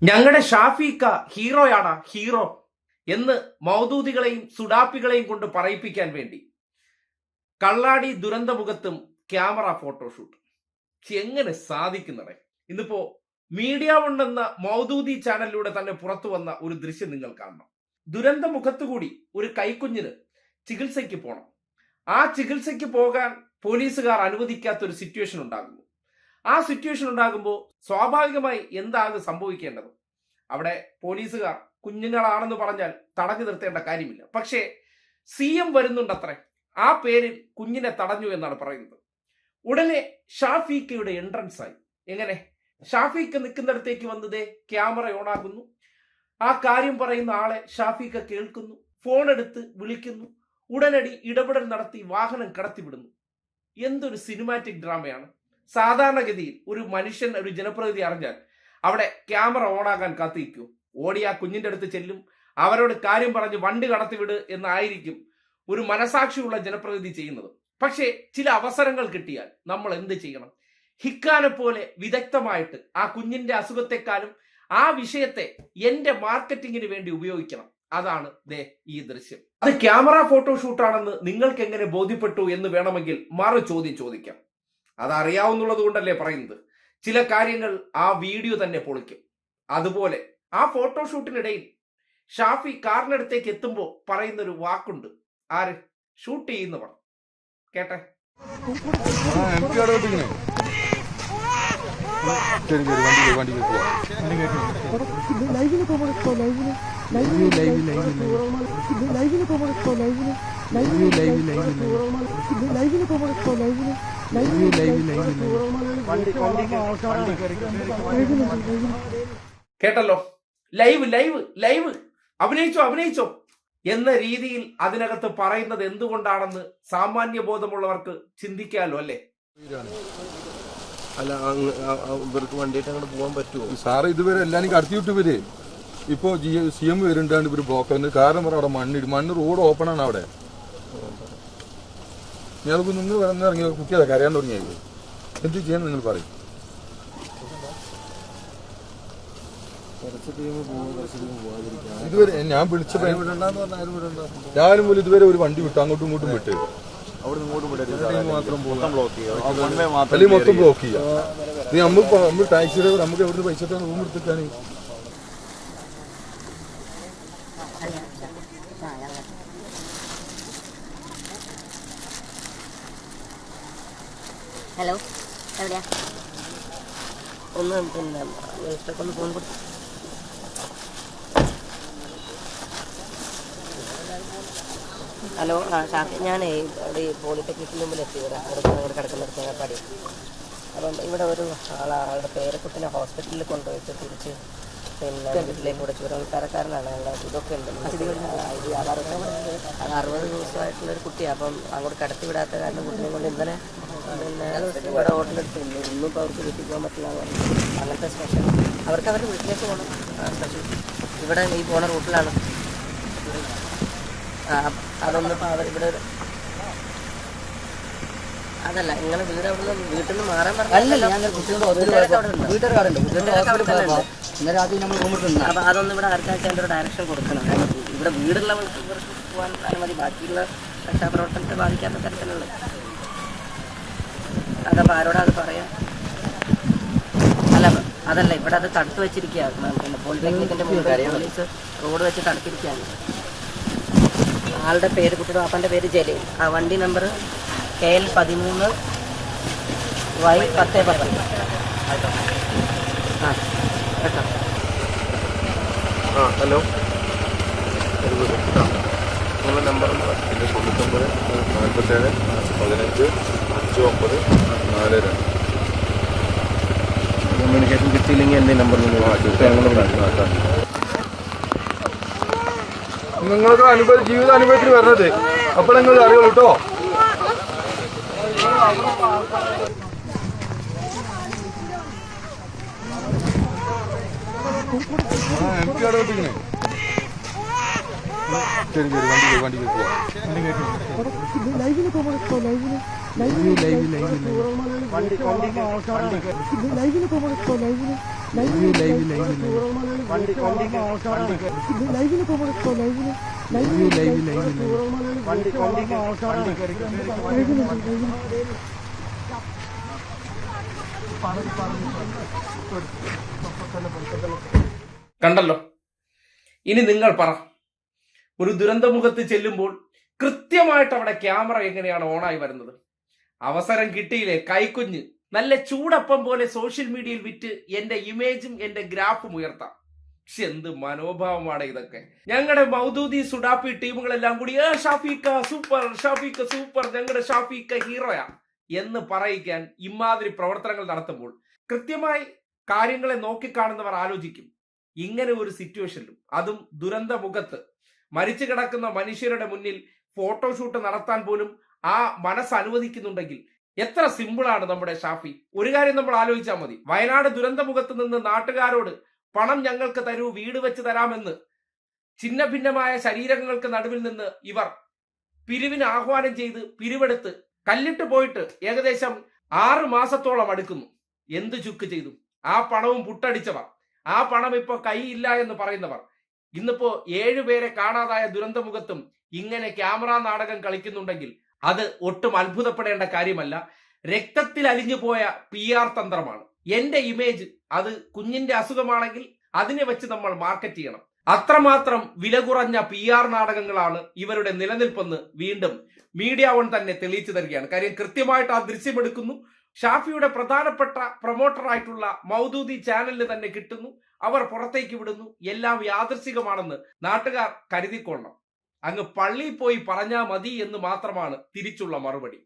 ഞങ്ങളുടെ ഷാഫിക്ക ഹീറോയാണ് ഹീറോ എന്ന് മൗദൂദികളെയും സുഡാപ്പികളെയും കൊണ്ട് പറയിപ്പിക്കാൻ വേണ്ടി കള്ളാടി ദുരന്തമുഖത്തും ക്യാമറ ഫോട്ടോഷൂട്ട് എങ്ങനെ സാധിക്കുന്നതേ. ഇന്നിപ്പോ മീഡിയ വൺ എന്ന മൗദൂദി ചാനലിലൂടെ തന്നെ പുറത്തു വന്ന ഒരു ദൃശ്യം നിങ്ങൾ കാണണം. ദുരന്തമുഖത്തുകൂടി ഒരു കൈക്കുഞ്ഞിന് ചികിത്സയ്ക്ക് പോകണം. ആ ചികിത്സയ്ക്ക് പോകാൻ പോലീസുകാർ അനുവദിക്കാത്ത ഒരു സിറ്റുവേഷൻ ഉണ്ടാകുന്നു. ആ സിറ്റുവേഷൻ ഉണ്ടാകുമ്പോൾ സ്വാഭാവികമായി എന്താകും സംഭവിക്കേണ്ടത്? അവിടെ പോലീസുകാർ കുഞ്ഞുങ്ങളാണെന്ന് പറഞ്ഞാൽ തടഞ്ഞു നിർത്തേണ്ട കാര്യമില്ല. പക്ഷേ CM വരുന്നുണ്ടത്രേ, ആ പേരിൽ കുഞ്ഞിനെ തടഞ്ഞു എന്നാണ് പറയുന്നത്. ഉടനെ ഷാഫിക്കയുടെ എൻട്രൻസ് ആയി. എങ്ങനെ? ഷാഫിക്ക നിൽക്കുന്നിടത്തേക്ക് വന്നതേ ക്യാമറ ഓണാകുന്നു. ആ കാര്യം പറയുന്ന ആളെ ഷാഫിക്ക കേൾക്കുന്നു, ഫോൺ എടുത്ത് വിളിക്കുന്നു. ഉടനടി ഇടപെടൽ നടത്തി വാഹനം കടത്തിവിടുന്നു. എന്തൊരു സിനിമാറ്റിക് ഡ്രാമയാണ്. സാധാരണഗതിയിൽ ഒരു മനുഷ്യൻ, ഒരു ജനപ്രതിനിധി അറിഞ്ഞാൽ അവിടെ ക്യാമറ ഓണാകാൻ കാത്തിരിക്കൂ. ഓടി ആ കുഞ്ഞിന്റെ അടുത്ത് ചെല്ലും, അവരോട് കാര്യം പറഞ്ഞ് വണ്ടി കടത്തിവിട് എന്നായിരിക്കും ഒരു മനസാക്ഷിയുള്ള ജനപ്രതിനിധി ചെയ്യുന്നത്. പക്ഷേ ചില അവസരങ്ങൾ കിട്ടിയാൽ നമ്മൾ എന്ത് ചെയ്യണം? ഹിക്കാനെ പോലെ വിദഗ്ധമായിട്ട് ആ കുഞ്ഞിന്റെ അസുഖത്തെക്കാളും ആ വിഷയത്തെ എന്റെ മാർക്കറ്റിങ്ങിന് വേണ്ടി ഉപയോഗിക്കണം. അതാണ് ഈ ദൃശ്യം. അത് ക്യാമറ ഫോട്ടോഷൂട്ടാണെന്ന് നിങ്ങൾക്ക് എങ്ങനെ ബോധ്യപ്പെട്ടു എന്ന് വേണമെങ്കിൽ മറു ചോദ്യം ചോദിക്കാം. അതറിയാവുന്നുള്ളത് കൊണ്ടല്ലേ പറയുന്നത്. ചില കാര്യങ്ങൾ ആ വീഡിയോ തന്നെ പൊളിക്കും. അതുപോലെ ആ ഫോട്ടോഷൂട്ടിനിടയിൽ ഷാഫി കാറിനടുത്തേക്ക് എത്തുമ്പോൾ പറയുന്നൊരു വാക്കുണ്ട്. ആര്? ഷൂട്ട് ചെയ്യുന്നവർ. കേട്ടെ. കേട്ടല്ലോ, ലൈവ് ലൈവ് ലൈവ് അഭിനയിച്ചോ എന്ന രീതിയിൽ അതിനകത്ത് പറയുന്നത് എന്തുകൊണ്ടാണെന്ന് സാമാന്യ ബോധമുള്ളവർക്ക് ചിന്തിക്കാമല്ലോ അല്ലേ? അല്ല, ഇവർക്ക് വണ്ടിയിട്ട് അങ്ങോട്ട് പോകാൻ പറ്റുമോ സാറ്? ഇതുവരെ എല്ലാരും കടത്തിവിട്ട് ഇവര് ഇപ്പൊ CM വരുന്നുണ്ടാണ്. ഇവര് ബ്ലോക്ക് കാരണം പറ അവിടെ മണ്ണ് റോഡ് ഓപ്പൺ ആണ് അവിടെ. ഞങ്ങൾക്ക് നിങ്ങൾ ഇറങ്ങി കുട്ടിയതാ കരയാൻ തുടങ്ങിയത്. എന്ത് ചെയ്യാൻ നിങ്ങൾ പറയും? ഇതുവരെ ഞാൻ വിളിച്ചപ്പോ രാവിലെ മുതൽ ഇതുവരെ ഒരു വണ്ടി വിട്ടു, അങ്ങോട്ടും ഇങ്ങോട്ടും വിട്ട് അല്ലെങ്കിൽ മൊത്തം ബ്ലോക്ക് ചെയ്യാം. നമ്മൾ ടാക്സി ഡ്രൈവർ നമുക്ക് എവിടുന്ന് പൈസ റൂം എടുത്തിട്ടാണ്. ഹലോ, എവിടെയാ? ഒന്ന് പിന്നെ ഒന്ന് ഫോൺ കൊടുത്തു. ഹലോ, ഷാഫി, ഞാൻ ഇവിടെ ഈ പോളിടെക്നിക്കിന് മുമ്പിൽ എത്തി. ഇവിടെ കിടക്കുന്നിടത്ത് തേങ്ങാപ്പാടി. അപ്പം ഇവിടെ ഒരു ആളുടെ പേരക്കുട്ടിനെ ഹോസ്പിറ്റലിൽ കൊണ്ടുപോയിട്ട് തിരിച്ച് പിന്നെ വീട്ടിലേക്ക് കൂടെ ചുരക്കാരക്കാരനാണ്. ഇതൊക്കെ ഉണ്ട്, ഇത് ആധാറൊക്കെ 60 ദിവസമായിട്ടുള്ളൊരു കുട്ടിയാണ്. അപ്പം അങ്ങോട്ട് കടത്തി വിടാത്ത കാരണം കുട്ടിയെ കൊണ്ട് ഇന്നലെ പിന്നെ ഇവിടെ ഹോട്ടലെടുത്തില്ല. ഇന്നിപ്പോൾ അവർക്ക് വീട്ടിൽ പോകാൻ പറ്റില്ല. അങ്ങനത്തെ സ്പെഷ്യൽ അവർക്ക് അവരുടെ വീട്ടിലേക്ക് പോകണം. സ്പെഷ്യൽ ഇവിടെ ഈ പോണ റൂട്ടിലാണ്. അതൊന്നിപ്പോൾ അവരിവിടെ അതല്ല, ഇങ്ങനെ വീട് അവിടെ നിന്ന് വീട്ടിൽ നിന്ന് മാറാൻ പറഞ്ഞല്ലോ. അപ്പൊ അതൊന്നും ഇവിടെ ആർക്കാഴ്ച എൻ്റെ ഒരു ഡയറക്ഷൻ കൊടുക്കണം. ഇവിടെ വീടുള്ളവർക്ക് പോകാൻ അനുമതി, ബാക്കിയുള്ള രക്ഷാപ്രവർത്തനത്തെ ബാധിക്കാത്ത തരത്തിലുള്ള. അതപ്പോൾ ആരോടാ അത് പറയാം? അല്ല, അതല്ല, ഇവിടെ അത് തടുത്ത് വെച്ചിരിക്കുകയാണ്. പിന്നെ പോളിടെക്നിക്കിന്റെ മുമ്പ് പോലീസ് റോഡ് വെച്ച് തടുത്തിരിക്കുകയാണ്. ആളുടെ പേര്, കുട്ടിയുടെ പാപ്പൻ്റെ പേര് ജലീൽ. ആ വണ്ടി നമ്പർ KL 13 Y 1010. ആ കേട്ടോ. ഹലോ, നിങ്ങളുടെ നമ്പർ 99 47 15 59 42. കമ്മ്യൂണിക്കേഷൻ കിട്ടിയില്ലെങ്കിൽ എൻ്റെ നമ്പർ നിങ്ങൾക്ക് ജീവിത അനുഭവത്തിൽ വരണത് അപ്പോൾ നിങ്ങൾ അറിയുള്ളൂ കേട്ടോ. MP അവിടെ വെട്ടിക്കണേ. ശരി വണ്ടി പോവാം. കണ്ടല്ലോ. ഇനി നിങ്ങൾ പറ, ഒരു ദുരന്തമുഖത്ത് ചെല്ലുമ്പോൾ കൃത്യമായിട്ട് അവിടെ ക്യാമറ എങ്ങനെയാണ് ഓണായി വരുന്നത്? അവസരം കിട്ടിയില്ലേ കൈക്കുഞ്ഞ്, നല്ല ചൂടപ്പം പോലെ സോഷ്യൽ മീഡിയയിൽ വിറ്റ് എന്റെ ഇമേജും എന്റെ ഗ്രാഫും ഉയർത്താം. പക്ഷെ എന്ത് മനോഭാവമാണ് ഇതൊക്കെ. ഞങ്ങളുടെ മൗദൂദി സുഡാപ്പി ടീമുകളെല്ലാം കൂടി ഷാഫിക്ക സൂപ്പർ, ഷാഫിക്ക സൂപ്പർ, ഞങ്ങളുടെ ഷാഫിക്ക ഹീറോയാ എന്ന് പറയിക്കാൻ ഇമാതിരി പ്രവർത്തനങ്ങൾ നടത്തുമ്പോൾ കൃത്യമായി കാര്യങ്ങളെ നോക്കിക്കാണുന്നവർ ആലോചിക്കും, ഇങ്ങനെ ഒരു സിറ്റുവേഷനിലും, അതും ദുരന്തമുഖത്ത് മരിച്ചു കിടക്കുന്ന മനുഷ്യരുടെ മുന്നിൽ ഫോട്ടോഷൂട്ട് നടത്താൻ പോലും ആ മനസ്സ് അനുവദിക്കുന്നുണ്ടെങ്കിൽ എത്ര സിമ്പിളാണ് നമ്മുടെ ഷാഫി. ഒരു കാര്യം നമ്മൾ ആലോചിച്ചാൽ മതി. വയനാട് ദുരന്തമുഖത്ത് നിന്ന് നാട്ടുകാരോട് പണം ഞങ്ങൾക്ക് തരൂ, വീട് വെച്ച് തരാമെന്ന് ഛിന്ന ഭിന്നമായ ശരീരങ്ങൾക്ക് നടുവിൽ നിന്ന് ഇവർ പിരിവിന് ആഹ്വാനം ചെയ്ത് പിരിവെടുത്ത് കല്ലിട്ട് പോയിട്ട് ഏകദേശം 6 മാസത്തോളം അടുക്കുന്നു. എന്ത് ചുക്ക് ചെയ്തു? ആ പണവും പുട്ടടിച്ചവർ, ആ പണം ഇപ്പൊ കൈയില്ല എന്ന് പറയുന്നവർ, ഇന്നിപ്പോ 7 പേരെ കാണാതായ ദുരന്തമുഖത്തും ഇങ്ങനെ ക്യാമറ നാടകം കളിക്കുന്നുണ്ടെങ്കിൽ അത് ഒട്ടും അത്ഭുതപ്പെടേണ്ട കാര്യമല്ല. രക്തത്തിൽ അലിഞ്ഞു പോയ PR തന്ത്രമാണ്. എന്റെ ഇമേജ്, അത് കുഞ്ഞിന്റെ അസുഖമാണെങ്കിൽ അതിനെ വെച്ച് നമ്മൾ മാർക്കറ്റ് ചെയ്യണം. അത്രമാത്രം വില കുറഞ്ഞ PR നാടകങ്ങളാണ് ഇവരുടെ നിലനിൽപ്പെന്ന് വീണ്ടും മീഡിയ വൺ തന്നെ തെളിയിച്ചു തരികയാണ്. കാര്യം കൃത്യമായിട്ട് ആ ദൃശ്യം എടുക്കുന്നു, ഷാഫിയുടെ പ്രധാനപ്പെട്ട പ്രൊമോട്ടറായിട്ടുള്ള മൗദൂദി ചാനലിന് തന്നെ കിട്ടുന്നു, അവർ പുറത്തേക്ക് വിടുന്നു. എല്ലാം യാദൃശികമാണെന്ന് നാട്ടുകാർ കരുതിക്കൊള്ളണം. അങ്ങ് പള്ളിയിൽ പോയി പറഞ്ഞാൽ മതി എന്ന് മാത്രമാണ് തിരിച്ചുള്ള മറുപടി.